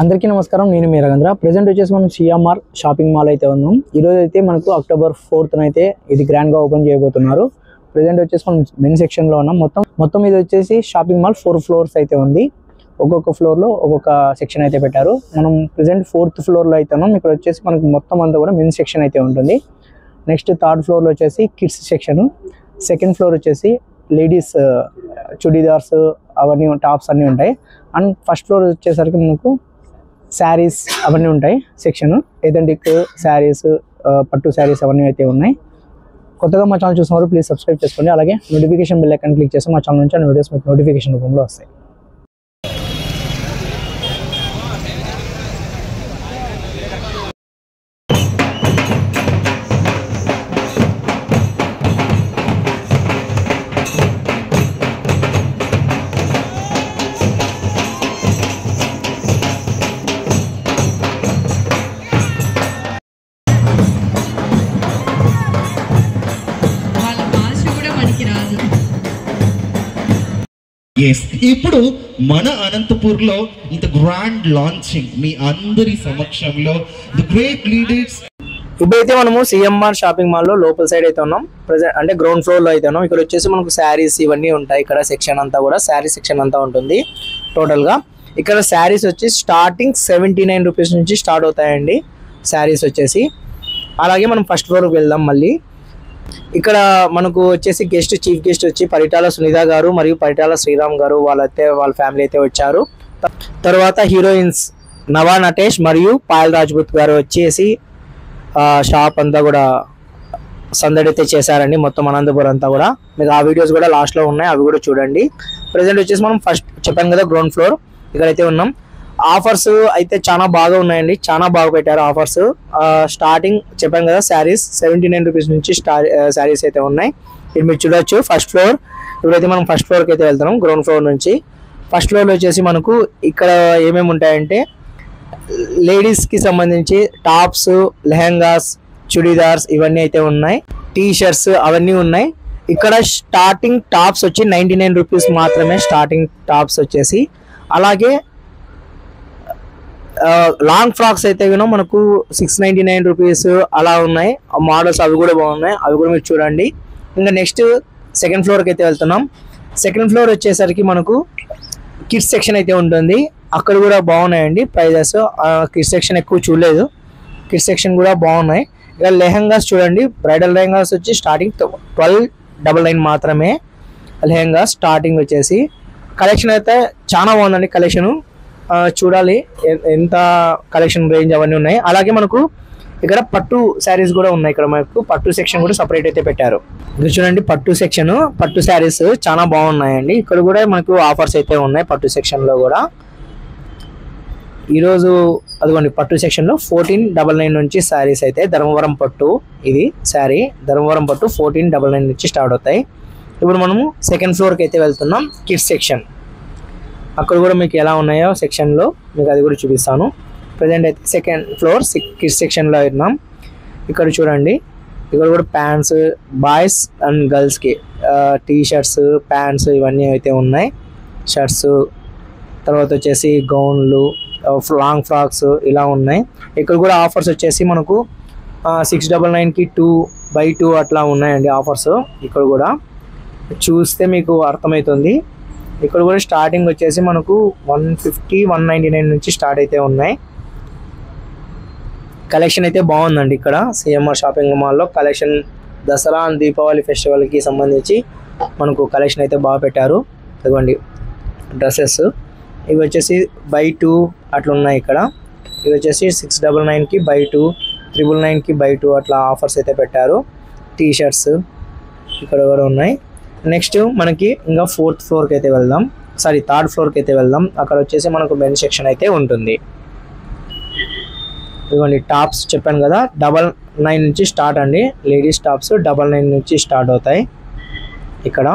అందరికీ నమస్కారం. నేను మీ రగంద్ర. ప్రెజెంట్ వచ్చేసి మనం సిఎంఆర్ షాపింగ్ మాల్ అయితే ఉన్నాం. ఈరోజు అయితే మనకు అక్టోబర్ 4th అయితే ఇది గ్రాండ్గా ఓపెన్ చేయబోతున్నారు. ప్రెజెంట్ వచ్చేసి మనం మెన్ సెక్షన్లో ఉన్నాం. మొత్తం ఇది వచ్చేసి షాపింగ్ మాల్ 4 floors అయితే ఉంది. ఒక్కొక్క ఫ్లోర్లో ఒక్కొక్క సెక్షన్ అయితే పెట్టారు. మనం ప్రెజెంట్ 4th floorలో అయితే ఉన్నాం. ఇక్కడ వచ్చేసి మనకు మొత్తం అంతా కూడా మెన్ సెక్షన్ అయితే ఉంటుంది. నెక్స్ట్ 3rd floorలో వచ్చేసి కిడ్స్ సెక్షన్, 2nd floor వచ్చేసి లేడీస్ చుడీదార్స్ అవన్నీ టాప్స్ అన్నీ ఉంటాయి. అండ్ 1st floor వచ్చేసరికి మనకు శారీస్ అవన్నీ ఉంటాయి సెక్షన్. ఏథెంటిక్ శారీస్, పట్టు శారీస్ అవన్నీ అయితే ఉన్నాయి. కొత్తగా మా ఛానల్ చూస్తున్నారు, ప్లీజ్ సబ్స్క్రైబ్ చేసుకోండి. అలాగే నోటిఫికేషన్ బెల్ ఐకాన్ క్లిక్ చేస్తే మా ఛానల్ నుంచి వీడియోస్ మీకు నోటిఫికేషన్ రూపంలో వస్తాయి. ఇప్పుడు మన అనంతపూర్లో ఇంత గ్రాండ్ లాంచింగ్ మీ అందరి సమక్షంలో ది గ్రేట్ లీడర్స్. ఇప్పుడైతే మనము సిఎంఆర్ షాపింగ్ మాల్లో లోపల సైడ్ అయితే ఉన్నాం. ప్రెజెంట్ అంటే గ్రౌండ్ ఫ్లోర్లో అయితే ఉన్నాం. ఇక్కడ వచ్చేసి మనకు శారీస్ ఇవన్నీ ఉంటాయి. ఇక్కడ సెక్షన్ అంతా కూడా శారీ సెక్షన్ అంతా ఉంటుంది టోటల్గా. ఇక్కడ శారీస్ వచ్చి స్టార్టింగ్ 79 రూపీస్ నుంచి స్టార్ట్ అవుతాయండి శారీస్ వచ్చేసి. అలాగే మనం 1st floorకి వెళ్దాం. మళ్ళీ ఇక్కడ మనకు వచ్చేసి చీఫ్ గెస్ట్ వచ్చి పరిటాల సునీత గారు మరియు పరిటాల శ్రీరామ్ గారు వాళ్ళ ఫ్యామిలీ అయితే వచ్చారు. తర్వాత హీరోయిన్స్ నవా నటేష్ మరియు పాయల్ రాజ్పుత్ గారు వచ్చేసి షాప్ అంతా కూడా సందడి అయితే చేశారండి మొత్తం అనంతపురం అంతా కూడా. మీకు ఆ వీడియోస్ కూడా లాస్ట్లో ఉన్నాయి, అవి కూడా చూడండి. ప్రజెంట్ వచ్చేసి మనం ఫస్ట్ చెప్పాను కదా గ్రౌండ్ ఫ్లోర్, ఇక్కడైతే ఉన్నాం. ఆఫర్స్ అయితే చాలా బాగా ఉన్నాయండి, చాలా బాగా పెట్టారు ఆఫర్స్. స్టార్టింగ్ చెప్పాను కదా శారీస్ 79 రూపీస్ నుంచి శారీస్ అయితే ఉన్నాయి. ఇది మీరు చూడొచ్చు 1st floor. ఇప్పుడైతే మనం 1st floorకి అయితే వెళ్తున్నాం గ్రౌండ్ ఫ్లోర్ నుంచి. 1st floorలో వచ్చేసి మనకు ఇక్కడ ఏమేమి ఉంటాయంటే లేడీస్కి సంబంధించి టాప్స్, లెహంగాస్, చుడీదార్స్ ఇవన్నీ అయితే ఉన్నాయి. టీ షర్ట్స్ అవన్నీ ఉన్నాయి. ఇక్కడ స్టార్టింగ్ టాప్స్ వచ్చి 99 రూపీస్ మాత్రమే స్టార్టింగ్ టాప్స్ వచ్చేసి. అలాగే లాంగ్ ఫ్రాక్స్ అయితే మనకు 699 రూపీస్ అలా ఉన్నాయి మోడల్స్. అవి కూడా బాగున్నాయి, అవి కూడా మీరు చూడండి. ఇంకా నెక్స్ట్ 2nd floorకి అయితే వెళ్తున్నాం. 2nd floor వచ్చేసరికి మనకు కిడ్స్ సెక్షన్ అయితే ఉంటుంది. అక్కడ కూడా బాగున్నాయండి ప్రైజెస్. కిడ్స్ సెక్షన్ ఎక్కువ చూడలేదు, కిడ్స్ సెక్షన్ కూడా బాగున్నాయి. ఇక లెహంగాస్ చూడండి, బ్రైడల్ లెహంగాస్ వచ్చి స్టార్టింగ్ 1299 మాత్రమే లెహంగా స్టార్టింగ్ వచ్చేసి. కలెక్షన్ అయితే చాలా బాగుందండి కలెక్షను, చూడాలి ఎంత కలెక్షన్ రేంజ్ అవన్నీ ఉన్నాయి. అలాగే మనకు ఇక్కడ పట్టు శారీస్ కూడా ఉన్నాయి. ఇక్కడ మనకు పట్టు సెక్షన్ కూడా సపరేట్ అయితే పెట్టారు. ఇక్కడ చూడండి పట్టు సెక్షన్, పట్టు శారీస్ చాలా బాగున్నాయండి. ఇక్కడ కూడా మనకు ఆఫర్స్ అయితే ఉన్నాయి పట్టు సెక్షన్లో కూడా. ఈరోజు అదిగోండి పట్టు సెక్షన్లో 1499 నుంచి శారీస్ అయితే. ధర్మవరం పట్టు ఇది శారీ, ధర్మవరం పట్టు 1499 నుంచి స్టార్ట్ అవుతాయి. ఇప్పుడు మనము 2nd floorకి అయితే వెళ్తున్నాం. కిడ్స్ సెక్షన్ అక్కడ కూడా మీకు ఎలా ఉన్నాయో సెక్షన్లో మీకు అది కూడా చూపిస్తాను. ప్రజెంట్ అయితే 2nd floor కిడ్స్ సెక్షన్లో ఉన్నాం. ఇక్కడ చూడండి, ఇక్కడ కూడా ప్యాంట్స్ బాయ్స్ అండ్ గర్ల్స్కి టీ షర్ట్స్, ప్యాంట్స్ ఇవన్నీ అయితే ఉన్నాయి. షర్ట్స్ తర్వాత వచ్చేసి గౌన్లు, లాంగ్ ఫ్రాక్స్ ఇలా ఉన్నాయి. ఇక్కడ కూడా ఆఫర్స్ వచ్చేసి మనకు 699కి 2/2 అట్లా ఉన్నాయండి ఆఫర్స్. ఇక్కడ కూడా చూస్తే మీకు అర్థమవుతుంది. ఇక్కడ కూడా స్టార్టింగ్ వచ్చేసి మనకు 150, 199 నుంచి స్టార్ట్ అయితే ఉన్నాయి. కలెక్షన్ అయితే బాగుందండి ఇక్కడ సిఎంఆర్ షాపింగ్ మాల్లో. కలెక్షన్ దసరా అండ్ దీపావళి ఫెస్టివల్కి సంబంధించి మనకు కలెక్షన్ అయితే బాగా పెట్టారు. ఇదిగోండి డ్రెస్సెస్, ఇవి వచ్చేసి 2/2 అట్లా ఉన్నాయి. ఇక్కడ ఇవి వచ్చేసి 699కి 2/2, 999కి 2/2 అట్లా ఆఫర్స్ అయితే పెట్టారు. టీ షర్ట్స్ ఇక్కడ కూడా ఉన్నాయి. నెక్స్ట్ మనకి ఇంకా 4th floorకి అయితే వెళ్దాం, 3rd floorకి అయితే వెళ్దాం. అక్కడ వచ్చేసి మనకు మెన్ సెక్షన్ అయితే ఉంటుంది. ఇదిగోండి టాప్స్ చెప్పాను కదా 99 నుంచి స్టార్ట్ అండి. లేడీస్ టాప్స్ 99 నుంచి స్టార్ట్ అవుతాయి. ఇక్కడ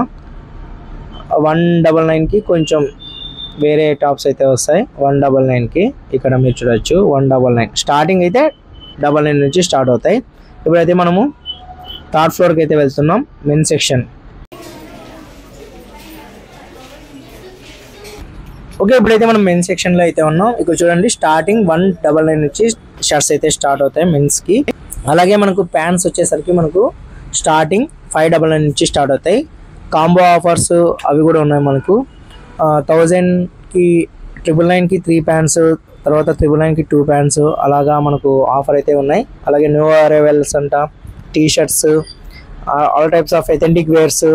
199కి కొంచెం వేరే టాప్స్ అయితే వస్తాయి 199కి. ఇక్కడ మీరు చూడొచ్చు 199 స్టార్టింగ్ అయితే 99 నుంచి స్టార్ట్ అవుతాయి. ఇప్పుడైతే మనము 3rd floorకి అయితే వెళ్తున్నాం. మెన్ సెక్షన్ ఓకే, ఇప్పుడైతే మనం మెన్స్ సెక్షన్ లో అయితే ఉన్నాం. ఇక్కడ చూడండి, స్టార్టింగ్ 199 నుంచి షర్ట్స్ అయితే స్టార్ట్ అవుతాయి మెన్స్ కి. అలాగే మనకు ప్యాంట్స్ వచ్చేసరికి మనకు స్టార్టింగ్ 599 నుంచి స్టార్ట్ అవుతాయి. కాంబో ఆఫర్స్ అవి కూడా ఉన్నాయి మనకు. 1000కి 999కి 3 ప్యాంట్స్, తర్వాత 999కి 2 ప్యాంట్స్, అలాగా మనకు ఆఫర్ అయితే ఉన్నాయి. అలాగే న్యూ అరైవల్స్ అంట, T shirts, all types of ethnic wears,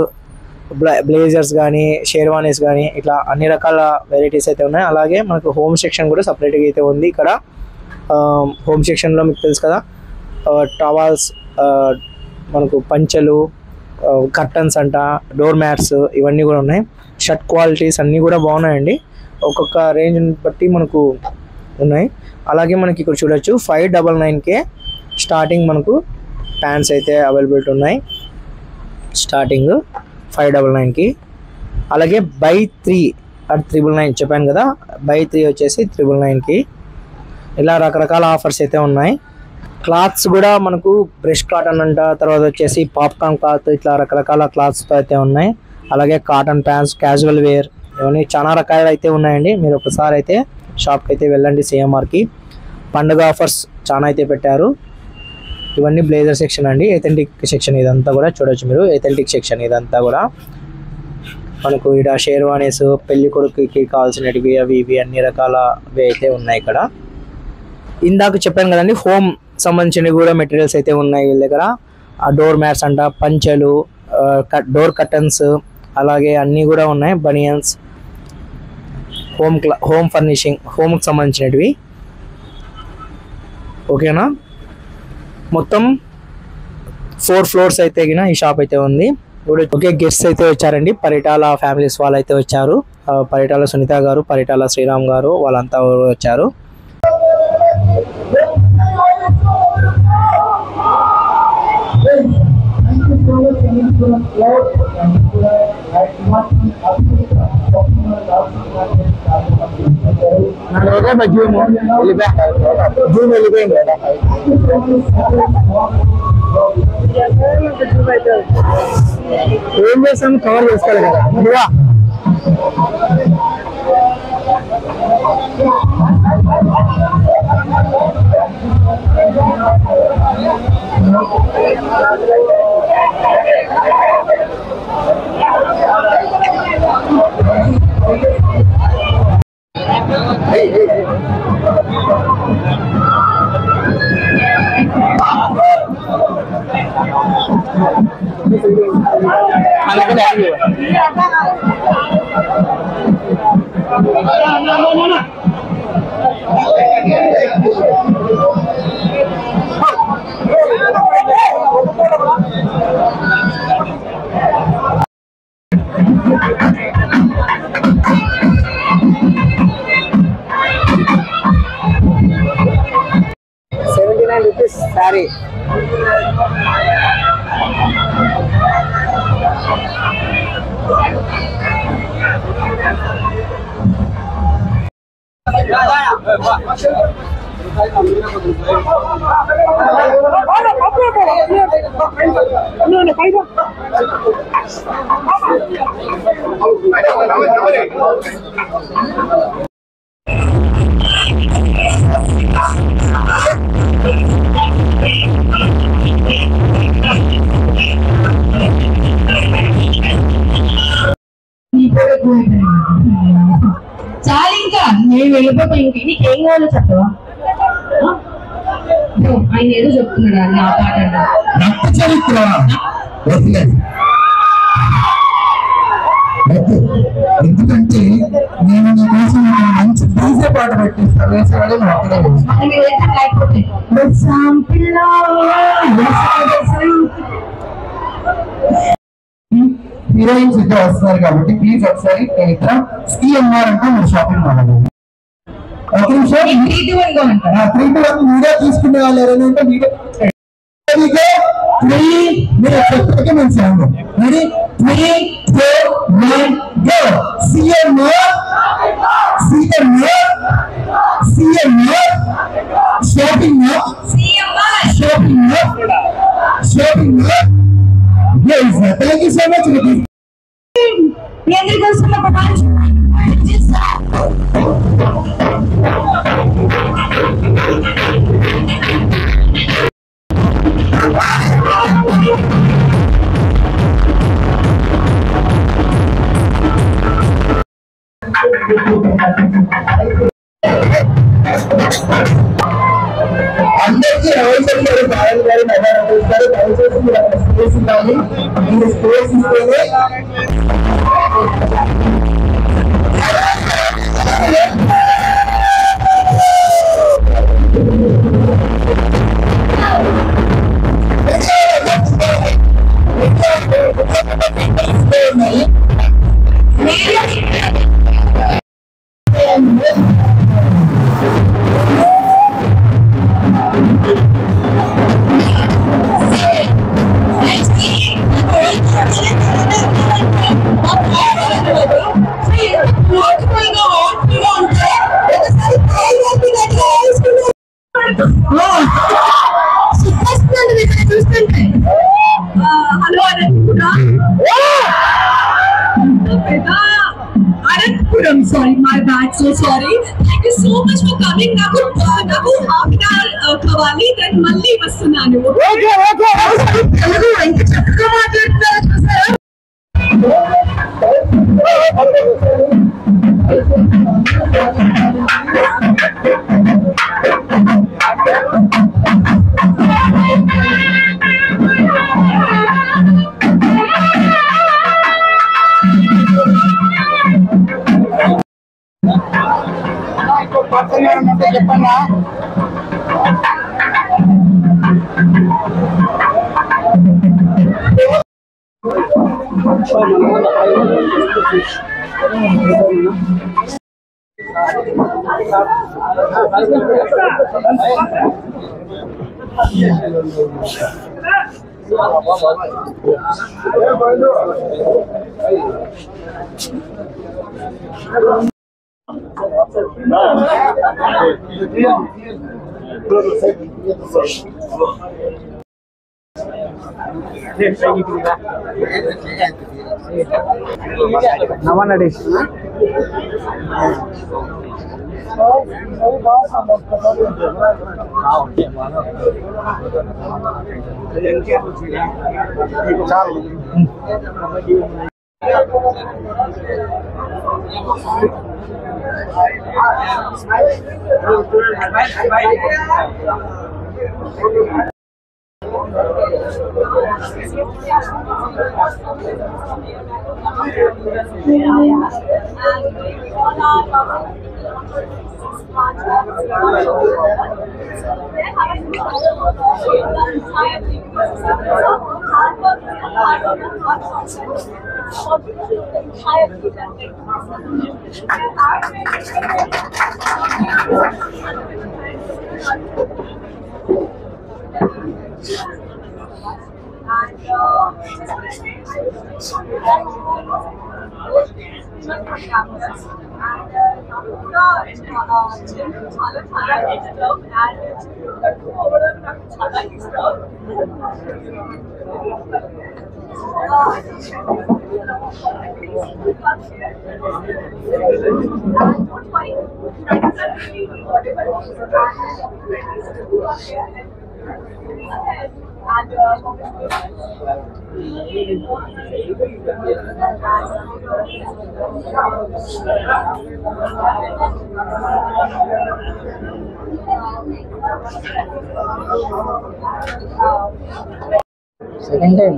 blazers కానీ, షేర్వానీస్ కానీ, ఇట్లా అన్ని రకాల వెరైటీస్ అయితే ఉన్నాయి. అలాగే మనకు హోమ్ సెక్షన్ కూడా సపరేట్గా అయితే ఉంది. ఇక్కడ హోమ్ సెక్షన్లో మీకు తెలుసు కదా, టవల్స్, మనకు పంచెలు, కర్టన్స్ అంట, డోర్ మ్యాట్స్, ఇవన్నీ కూడా ఉన్నాయి. షర్ట్ క్వాలిటీస్ అన్నీ కూడా బాగున్నాయండి, ఒక్కొక్క రేంజ్ బట్టి మనకు ఉన్నాయి. అలాగే మనకి ఇక్కడ చూడొచ్చు 599కే స్టార్టింగ్ మనకు ప్యాంట్స్ అయితే అవైలబిలిటీ ఉన్నాయి. స్టార్టింగ్ 599కి. అలాగే బై 3 at 999 చెప్పాను కదా, బై 3 వచ్చేసి 999కి. ఇలా రకరకాల ఆఫర్స్ అయితే ఉన్నాయి. క్లాత్స్ కూడా మనకు బ్రష్ కాటన్ అంట, తర్వాత వచ్చేసి పాప్కార్న్ క్లాత్, ఇట్లా రకరకాల క్లాత్స్తో అయితే ఉన్నాయి. అలాగే కాటన్ ప్యాంట్స్, క్యాజువల్ వేర్, ఇవన్నీ చాలా రకాలు అయితే ఉన్నాయండి. మీరు ఒకసారి అయితే షాప్కి అయితే వెళ్ళండి. సిఎంఆర్కి పండుగ ఆఫర్స్ చాలా అయితే పెట్టారు. ఇవన్నీ బ్లేజర్ సెక్షన్ అండి, ఎథెంటిక్ సెక్షన్ ఇదంతా కూడా చూడొచ్చు మీరు. ఎథెంటిక్ సెక్షన్ ఇదంతా కూడా మనకు ఇక్కడ షేర్వానీస్, పెళ్లి కొడుకుకి కావాల్సినవి అవి ఇవి అన్ని రకాలవి అయితే ఉన్నాయి ఇక్కడ. ఇందాక చెప్పాను కదండి, హోమ్ సంబంధించినవి కూడా మెటీరియల్స్ అయితే ఉన్నాయి వీళ్ళ దగ్గర. ఆ డోర్ మ్యాట్స్ అంట, పంచెలు, డోర్ కర్టన్స్, అలాగే అన్నీ కూడా ఉన్నాయి. బనియన్స్, హోమ్ ఫర్నిషింగ్, హోమ్కి సంబంధించినవి. ఓకేనా, మొత్తం 4 ఫ్లోర్స్ అయితే ఈ షాప్ అయితే ఉంది. ఓకే, గెస్ట్స్ అయితే వచ్చారండి. పరిటాల ఫ్యామిలీస్ వాళ్ళు అయితే వచ్చారు. పరిటాల సునీత గారు, పరిటాల శ్రీరామ్ గారు, వాళ్ళంతా వచ్చారు. ఏం చేస్తాను, కవర్ చేసుకోవాలి కదా. ₹79 సారీ. చాలు, ఇంకా నేను వెళ్ళిపోతా. ఇంక నీకేం కావాలో చెప్పవా? ఆయన ఏదో చెప్తున్నాడు అని ఆ పాట ఎందుకంటే నేను నీకోసం మంచి డీజే పాట పెట్టిస్తాను, వేసేవాడు లేకపోతే హీరోయిన్స్ ఇద్దరు వస్తున్నారు కాబట్టి ప్లీజ్ ఒకసారి నేను ఇద్దరం సిఎంఆర్ అంటే మీరు షాపింగ్ మాల్. ఒక నిమిషం, 3-2-1 వీడియో తీసుకునే వాళ్ళు ఎవరైనా ఉంటే వీడియో మీరు చెప్పాక మేము చేయండి. Ready, 3-2-1 go. CMR, CMR, CMR, shopping mall, shopping mall, shopping mall. Yes, thank you so much. అందరికీ అవసరం గారు బాలన్ గారు నవ్వారు దయచేసి మీరు అక్కడ స్పేస్ ఇవ్వాలి. మీరు స్పేస్ ఇస్తేనే hello Aranpuram, sorry, my bad, so sorry. Thank you so much for coming. Naku half an hour kavali, then malli vastunanu. Okay Telugu ఎంత చక్కగా మాట్లాడుతున్నారు చూసారా. చెప్పన్నా నమనడి సెకండ్ టైం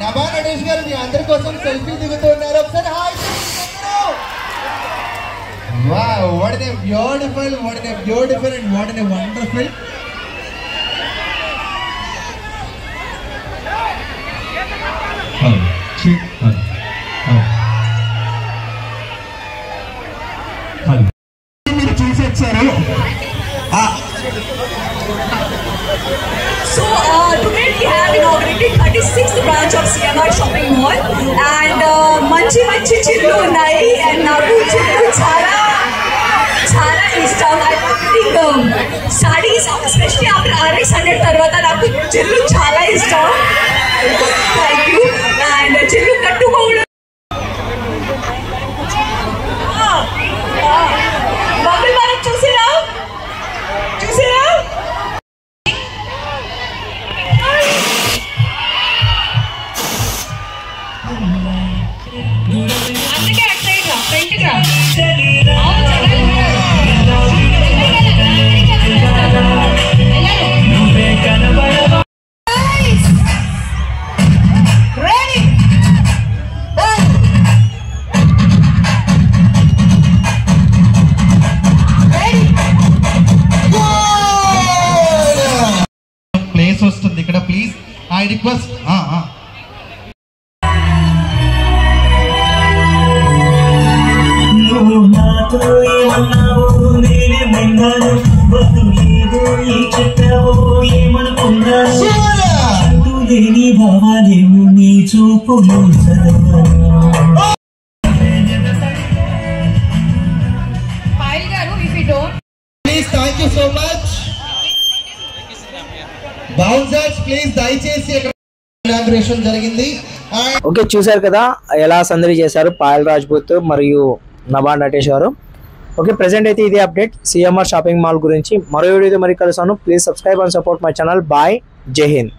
నభా నటేష్ గారు మీ అందరి కోసం సెల్ఫీ దిగుతున్నారు. ఒకసారి hi. Wow, what a beautiful and what a wonderful. మీరు చూసొచ్చారు. So today we have inaugurated 36th branch of CMR shopping mall and manchi chillu unnai and naku chillu చాలా ఇష్టం. I think sarees especially after RX 100 tarvata naku chillu చాలా ఇష్టం. Thank you and chillu కట్టుకోవడం bubble I request please thank you so much bouncers please దయచేసి inauguration జరిగింది. Okay, చూసారు కదా ఎలా సందడి చేశారు పాయల్ రాజ్పూత్ మరియు నభా నటేష్ గారు. ఓకే, ప్రెసెంట్ అయితే ఇదే అప్డేట్ సిఎంఆర్ షాపింగ్ మాల్ గురించి. మరో వీడియోతో మరి కలుస్తాను. Please subscribe and support my channel. Bye, జై హింద్.